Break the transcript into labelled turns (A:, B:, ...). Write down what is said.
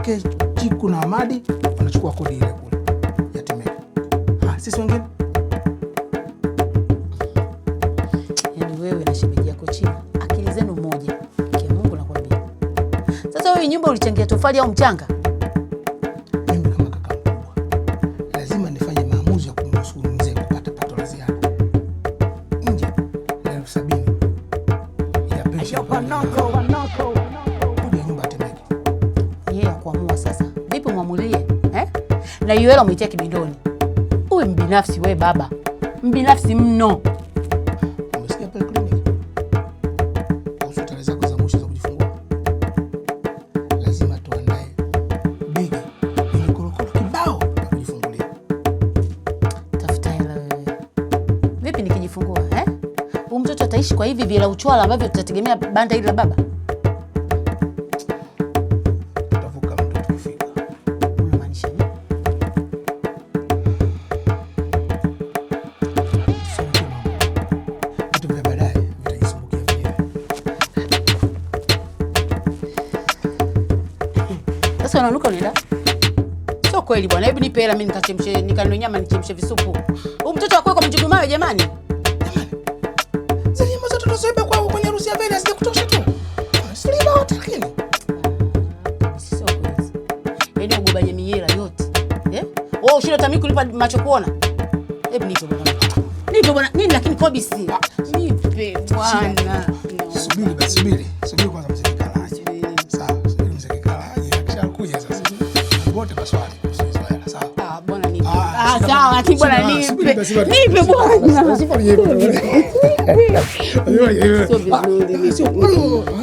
A: pekee Chiku na Ahmadi wanachukua kodi ile kule ya Temeke. Sisi wengine
B: yaani wewe na shemeji yako China akili zenu moja. Kwa Mungu nakwambia. Sasa wewe nyumba ulichangia tofali au mchanga?
A: Mimi kama kaka mkubwa lazima nifanye maamuzi ya kumruhusu mzee kupata pato la ziada. Nje na 70,000 ya pesa ya nyumba Temeke.
B: Yeye kuamua sasa. Vipi mwamulie? Na hiyo hela umeitia kibindoni. Uwe mbinafsi wewe baba. Mbinafsi mno.
A: Umesikia pale kliniki? Kuhusu tarehe zako za mwisho za kujifungua. Lazima tuandae begi ili korokoro kibao ya kujifungulia.
B: Tafuta hela wewe. Vipi nikijifungua, Huyu mtoto ataishi kwa hivi vile uchwala ambavyo tutategemea banda hili la baba?
A: Tutavuka mto tukifika.
B: Unamaanisha nini?
A: Vitu vya baadaye vitajisumbukia wenyewe.
B: Sasa unanuka unaenda? Sio kweli bwana. Hebu nipe hela mimi nikachemshe, nikanunue nyama nichemshe visupu. Huyu mtoto wako kwa mjukuu mawe jamani.
A: Zile nyama zote tunazoiba kwa kwenye harusi ya Vera zije kutosha tu. Siliba hotelini.
B: Sio kweli. Yaani ugobanye mihela yote. Wewe ushilo tamii kulipa macho kuona. Hebu nipe bwana. Nipe bwana. Nini lakini kobisi? Nipe bwana.
A: Subiri basi, subiri. Subiri kwanza mzee Kikala aje. Sawa, subiri mzee Kikala aje. Akishakuja sasa. Wote maswali kuhusu hela, sawa?
B: Bwana nipe. Sawa, lakini bwana nipe. Nipe bwana.
A: Sio vizuri.